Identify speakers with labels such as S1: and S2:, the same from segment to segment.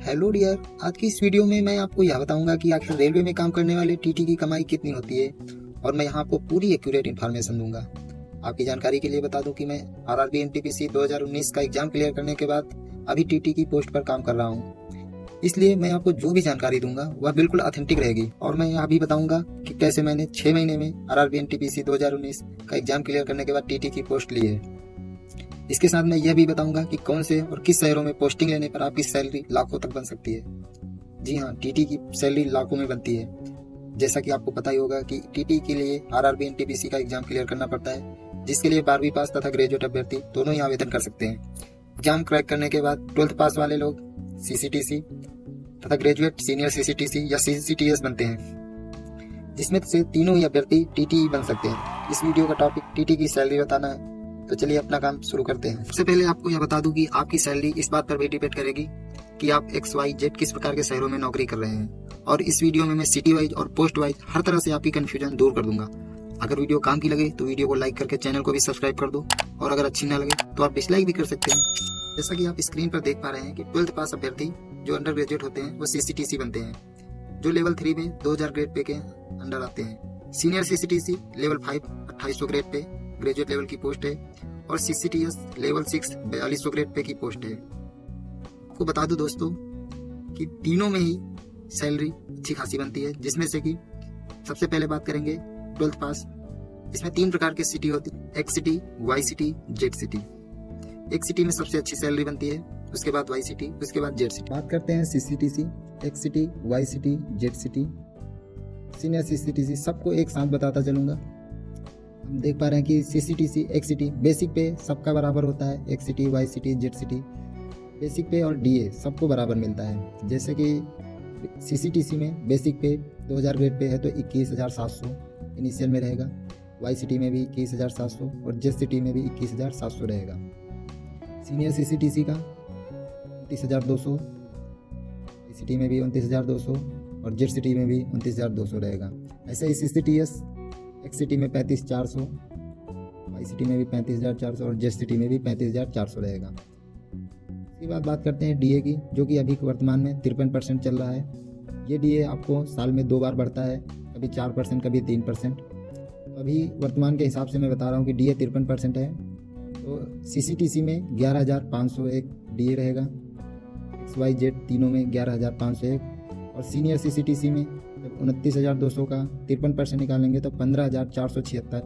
S1: Hello dear, आज की इस वीडियो में मैं आपको यह बताऊंगा कि आखिर रेलवे में काम करने वाले टीटी की कमाई कितनी होती है और मैं यहाँ आपको पूरी एक्यूरेट इन्फॉर्मेशन दूंगा। आपकी जानकारी के लिए बता दूं कि मैं आरआरबी एनटीपीसी 2019 का एग्जाम क्लियर करने के बाद अभी टीटी की पोस्ट पर काम कर रहा हूँ। इसलिए मैं आपको जो भी जानकारी दूंगा वह बिल्कुल ऑथेंटिक रहेगी और मैं यह भी बताऊंगा कि कैसे मैंने 6 महीने में आरआरबी एनटीपीसी 2019 का एग्जाम क्लियर करने के बाद टीटी की पोस्ट ली है। इसके साथ मैं यह भी बताऊंगा कि कौन से और किस शहरों में पोस्टिंग लेने पर आपकी सैलरी लाखों तक बन सकती है। जी हाँ, टीटी की सैलरी लाखों में बनती है। जैसा कि आपको पता ही होगा कि टीटी के लिए आरआरबी एनटीपीसी का एग्जाम क्लियर करना पड़ता है, जिसके लिए 12वीं पास तथा ग्रेजुएट अभ्यर्थी दोनों ही आवेदन कर सकते हैं। एग्जाम क्रैक करने के बाद 12th पास वाले लोग सीसीटीसी तथा ग्रेजुएट सीनियर सीसीटीसी या सीसीटीएस बनते हैं, जिसमें से तीनों ही अभ्यर्थी टीटी बन सकते हैं। इस वीडियो का टॉपिक टीटी की सैलरी बताना है, तो चलिए अपना काम शुरू करते हैं। सबसे पहले आपको यह बता दूं कि आपकी सैलरी इस बात पर भी डिपेंड करेगी कि आप XYZ किस प्रकार के शहरों में नौकरी कर रहे हैं। और इस वीडियो में मैं सिटी वाइज और पोस्ट वाइज हर तरह से आपकी कंफ्यूजन दूर कर दूंगा। अगर वीडियो काम की लगे तो वीडियो को लाइक करके चैनल को भी सब्सक्राइब कर दो, और अगर अच्छी ना लगे तो आप डिसलाइक भी कर सकते हैं। जैसा कि आप स्क्रीन पर देख पा रहे हैं कि 12th पास अभ्यर्थी जो अंडर ग्रेजुएट होते हैं वो सीसीटीसी बनते हैं, जो लेवल 3 में 2000 ग्रेड पे के अंडर आते हैं। Senior CCTC level 5 2800 grade pay graduate level की पोस्ट है, और सीसीटीएस लेवल 6 4200 ग्रेड पे की पोस्ट है। आपको बता दूं दोस्तों कि तीनों में ही सैलरी अच्छी खासी बनती है, जिसमें से कि सबसे पहले बात करेंगे 12th पास। इसमें 3 प्रकार के सिटी होती है, X city, Y city, Z city. एक सिटी में सबसे अच्छी सैलरी बनती है, उसके बाद वाई सिटी, उसके बाद जेड सिटी। बात करते हैं CCTC, X city, Y city, Z city, senior CCTC, सबको एक साथ बताता चलूंगा। हम देख पा रहे हैं कि सीसीटीसी एक्स सिटी बेसिक पे सबका बराबर होता है। X city, Y city, Z city basic पे और डीए सबको बराबर मिलता है। जैसे कि सीसीटीसी में बेसिक पे 2000 ग्रेड पे है तो 21,700 इनिशियल में रहेगा। वाई सिटी में भी 21,700 और जेड सिटी में भी 21,700 रहेगा। सीनियर सीसीटीसी का 29,200, सिटी में भी 29,200 और जेड सिटी में भी 29,200 रहेगा। ऐसे ही सीसीटीएस एक्स सिटी में 35,400, वाई सिटी में भी 35,400 और जेड सिटी में भी 35,400 रहेगा। इसके बाद बात करते हैं डीए की, जो कि अभी वर्तमान में 53% चल रहा है। ये डीए आपको साल में 2 बार बढ़ता है, कभी 4%, कभी 3%। अभी वर्तमान के हिसाब से मैं बता रहा हूँ कि डीए 53% है। तो सीसीटीसी में 11,501 डीए रहेगा, XYZ तीनों में 11,501, और सीनियर सीसीटीसी में जब 29,200 का 53% निकालेंगे तो 15,476,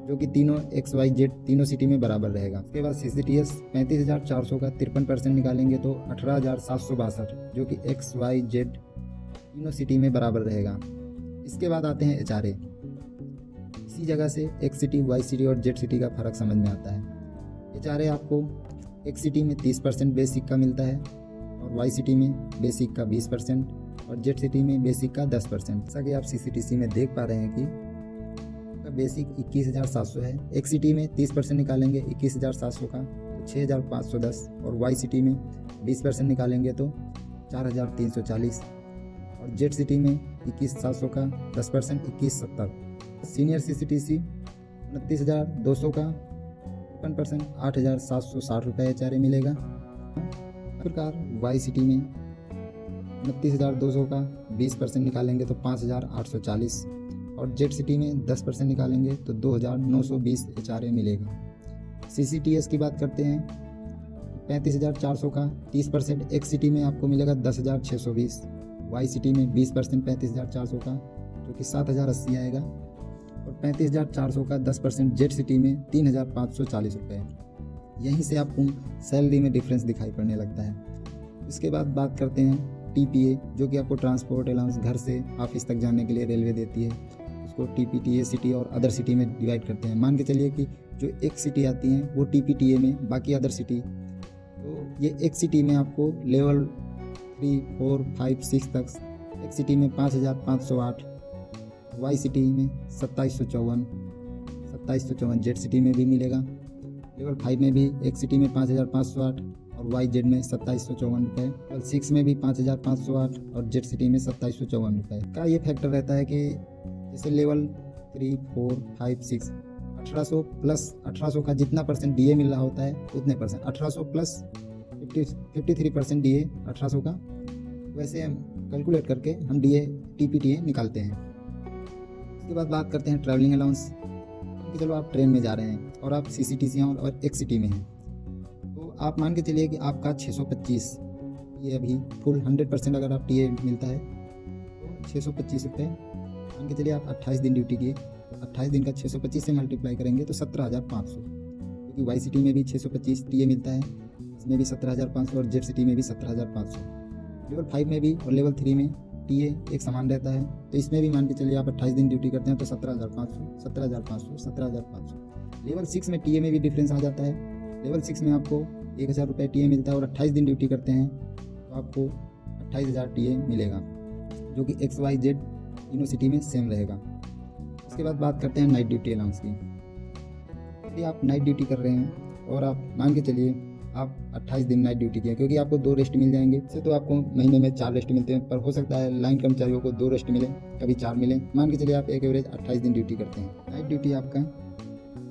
S1: जो कि तीनों XYZ तीनों सिटी में बराबर रहेगा। उसके बाद सीसीटीएस 35,400 का 53% निकालेंगे तो 18,762, जो कि XYZ तीनों सिटी में बराबर रहेगा। इसके बाद आते हैं HRA। इसी जगह से एक्स सिटी, वाई सिटी और जेड सिटी का फर्क समझ में आता है। HRA आपको एक्स सिटी में 30% बेसिक का मिलता है, और वाई सिटी में बेसिक का 20% और जेड सिटी में बेसिक का 10%। जैसा कि आप सीसीटीसी में देख पा रहे हैं कि बेसिक 21,700 है। एक्स सिटी में 30% निकालेंगे 21,700 का तो 6,510, और वाई सिटी में 20% निकालेंगे तो 4,340, और जेड सिटी में 21,700 का 10% 21,70। सीनियर सीसीटीसी 29,200 का 53% 8,760 रुपये HRA मिलेगा। इस प्रकार वाई सिटी में 29,200 का 20% निकालेंगे तो 5,840, और जेड सिटी में 10% निकालेंगे तो 2,920 HRA मिलेगा। सीसीटीएस की बात करते हैं, 35,400 का 30% एक्स सिटी में आपको मिलेगा 10,620, वाई सिटी में 20% 35,400 का जो कि 7,080 आएगा, और 35,400 का 10% जेड सिटी में 3,540 रुपये। यहीं से आपको सैलरी में डिफरेंस दिखाई पड़ने लगता है। इसके बाद बात करते हैं टीपीए, जो कि आपको ट्रांसपोर्ट अलाउंस घर से ऑफिस तक जाने के लिए रेलवे देती है। उसको टीपीटीए सिटी और अदर सिटी में डिवाइड करते हैं। मान के चलिए कि जो एक सिटी आती हैं वो टीपीटीए में, बाकी अदर सिटी, तो ये एक सिटी में आपको लेवल 3, 4, 5, 6 तक, एक सिटी में 5,508, वाई सिटी में 2754, जेड सिटी में भी मिलेगा। लेवल 5 में भी एक सिटी में 5,508 और वाई जेड में 2754 रुपये, लेवल 6 में भी 5,508 और जेड सिटी में 2754 रुपये का ये फैक्टर रहता है कि जैसे लेवल 3, 4, 5, 6 1800 प्लस 1800 का जितना परसेंट डीए मिल रहा होता है उतने परसेंट, 1800 प्लस 53% डीए 1800 का, वैसे हम कैलकुलेट करके हम DA TPTA निकालते हैं। उसके बाद बात करते हैं ट्रैवलिंग अलाउंस कि चलो आप ट्रेन में जा रहे हैं और आप CCTC और XCT में हैं, तो आप मान के चलिए कि आपका 625 ये अभी फुल 100% अगर आप TA मिलता है तो 625 रुपये मान के चलिए आप 28 दिन ड्यूटी किए, तो 28 दिन का 625 से मल्टीप्लाई करेंगे तो 17,500, क्योंकि YCT में भी 625 TA मिलता है, इसमें भी 17,500 और ZCT में भी 17,500। लेवल 5 में भी और लेवल 3 में TA एक समान रहता है, तो इसमें भी मान के चलिए आप 28 दिन ड्यूटी करते हैं तो 17,500 17,500 17,500। लेवल 6 में TA में भी डिफरेंस आ जाता है। लेवल 6 में आपको 1,000 रुपये TA मिलता है और 28 दिन ड्यूटी करते हैं तो आपको 28,000 TA मिलेगा, जो कि XYZ तीनों सिटी में सेम रहेगा। उसके बाद बात करते हैं नाइट ड्यूटी अलाउंस की। यदि आप नाइट ड्यूटी कर रहे हैं और आप मान के चलिए आप 28 दिन नाइट ड्यूटी किए, क्योंकि आपको 2 रेस्ट मिल जाएंगे, इससे तो आपको महीने में 4 रेस्ट मिलते हैं, पर हो सकता है लाइन कर्मचारियों को 2 रेस्ट मिले, कभी 4 मिले। मान के चलिए आप एक एवरेज 28 दिन ड्यूटी करते हैं। नाइट ड्यूटी आपका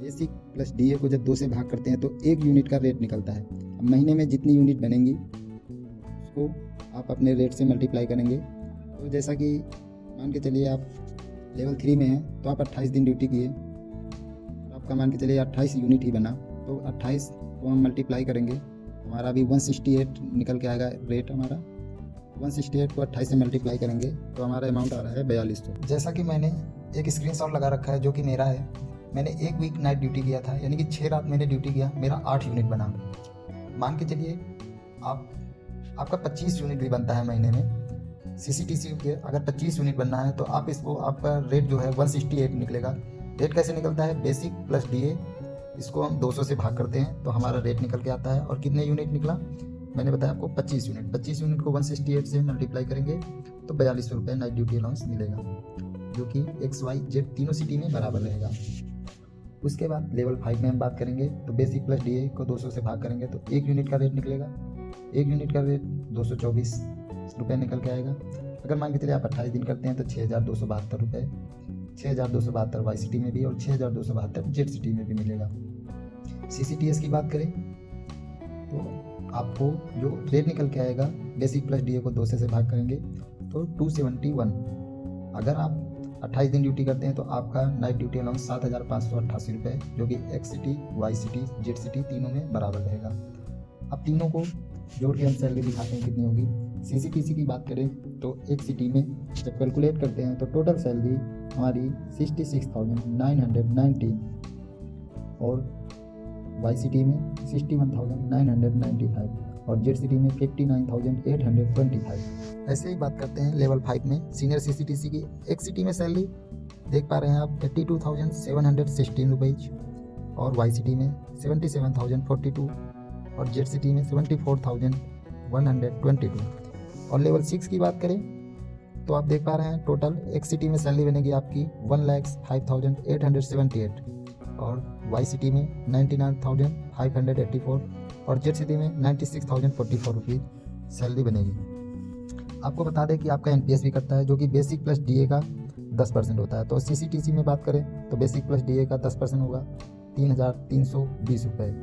S1: बेसिक प्लस DA को जब 2 से भाग करते हैं तो 1 यूनिट का रेट निकलता है। अब महीने में जितनी यूनिट बनेंगी उसको आप अपने रेट से मल्टीप्लाई करेंगे। तो जैसा कि मान के चलिए आप लेवल 3 में हैं तो आप 28 दिन ड्यूटी किए, आपका मान के चलिए 28 यूनिट ही बना, तो 28 को हम मल्टीप्लाई करेंगे, हमारा अभी 168 निकल के आएगा रेट हमारा। 168 को 28 से मल्टीप्लाई करेंगे तो हमारा अमाउंट आ रहा है 4200। जैसा कि मैंने एक स्क्रीनशॉट लगा रखा है जो कि मेरा है, मैंने 1 वीक नाइट ड्यूटी किया था, यानी कि 6 रात मैंने ड्यूटी किया, मेरा 8 यूनिट बना। मान के चलिए आपका 25 यूनिट भी बनता है महीने में। CCTC के अगर 25 यूनिट बनना है तो आप इसको आपका रेट जो है 168 निकलेगा। रेट कैसे निकलता है? बेसिक प्लस DA, इसको हम 200 से भाग करते हैं तो हमारा रेट निकल के आता है। और कितने यूनिट निकला? मैंने बताया आपको 25 यूनिट। 25 यूनिट को 168 से मल्टीप्लाई करेंगे तो 4200 रुपये नाइट ड्यूटी अलाउंस मिलेगा, जो कि XYZ तीनों सिटी में बराबर रहेगा। उसके बाद लेवल 5 में हम बात करेंगे तो बेसिक प्लस DA को 200 से भाग करेंगे तो 1 यूनिट का रेट निकलेगा। 1 यूनिट का रेट 224 रुपये निकल के आएगा। अगर मान के चलिए आप 28 दिन करते हैं तो 6,272 रुपये, 6,272 YCT में भी और 6,272 ZCT में भी मिलेगा। CCTS की बात करें तो आपको जो रेट निकल के आएगा बेसिक प्लस DA को 200 से भाग करेंगे तो 271। अगर आप 28 दिन ड्यूटी करते हैं तो आपका नाइट ड्यूटी अलाउंस 7,588 रुपये, जो कि XCT YCT ZCT तीनों में बराबर रहेगा। अब तीनों को जोड़ के हम सैलरी दिखाते हैं कितनी होगी। CCTC की बात करें तो एक सिटी में जब कैलकुलेट करते हैं तो टोटल सैलरी हमारी 66,990 और YCT में 61,995 और ZCT में 59,825। ऐसे ही बात करते हैं लेवल 5 में सीनियर CCTC की। एक सिटी में सैलरी देख पा रहे हैं आप 82,716 रुपीज़ और YCT में 77,042 और ZCT में 74,122। और लेवल 6 की बात करें तो आप देख पा रहे हैं टोटल एक सिटी में सैलरी बनेगी आपकी 1,05,878 और YCT में 99,584 और ZCT में 96,044 रुपीज़ सैलरी बनेगी। आपको बता दें कि आपका NPS भी करता है, जो कि बेसिक प्लस DA का 10% होता है। तो CCTC में बात करें तो बेसिक प्लस DA का 10% होगा 3,320 रुपये।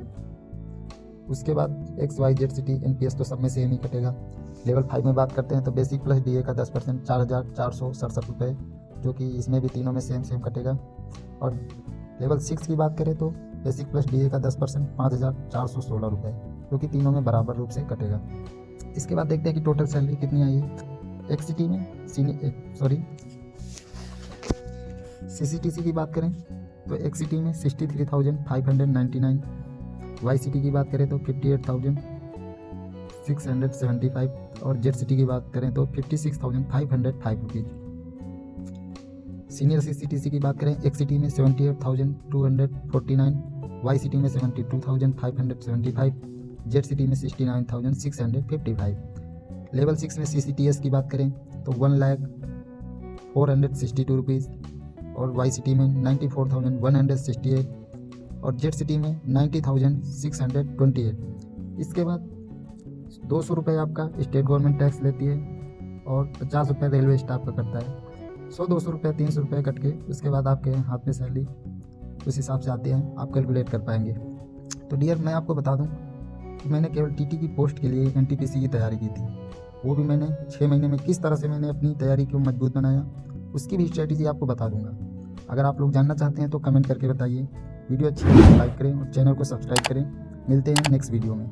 S1: उसके बाद XYZ सिटी NPS तो सब में सेम ही कटेगा। लेवल 5 में बात करते हैं तो बेसिक प्लस DA का 10% 4,467 रुपये, जो कि इसमें भी तीनों में सेम कटेगा। और लेवल 6 की बात करें तो बेसिक प्लस DA का 10% 5,416 रुपये, जो कि तीनों में बराबर रूप से कटेगा। इसके बाद देखते हैं कि टोटल सैलरी कितनी आई है। एक सिटी में CCTC की बात करें तो एक सिटी में 63,599, YCT की बात करें तो 58,675 और ZCT की बात करें तो 56,505 रुपीज़। सीनियर CCTC की बात करें एक सिटी में 78,249, YCT में 72,575, ZCT में 69,655। लेवल 6 में CCTS की बात करें तो 1,04,62 रुपीज़ और YCT में 94,168 और ZCT में 90,628। इसके बाद 200 रुपये आपका स्टेट गवर्नमेंट टैक्स लेती है और 50 रुपये रेलवे स्टाफ का करता है। 100-200 रुपये 300 रुपये कट के उसके बाद आपके हाथ में सैलरी उस हिसाब से आते हैं, आप कैलकुलेट कर पाएंगे। तो डियर, मैं आपको बता दूं कि मैंने केवल TT की पोस्ट के लिए NTPC की तैयारी की थी। वो भी मैंने 6 महीने में किस तरह से मैंने अपनी तैयारी को मजबूत बनाया, उसकी भी स्ट्रेटजी आपको बता दूंगा। अगर आप लोग जानना चाहते हैं तो कमेंट करके बताइए। वीडियो अच्छी लगे तो लाइक करें और चैनल को सब्सक्राइब करें। मिलते हैं नेक्स्ट वीडियो में।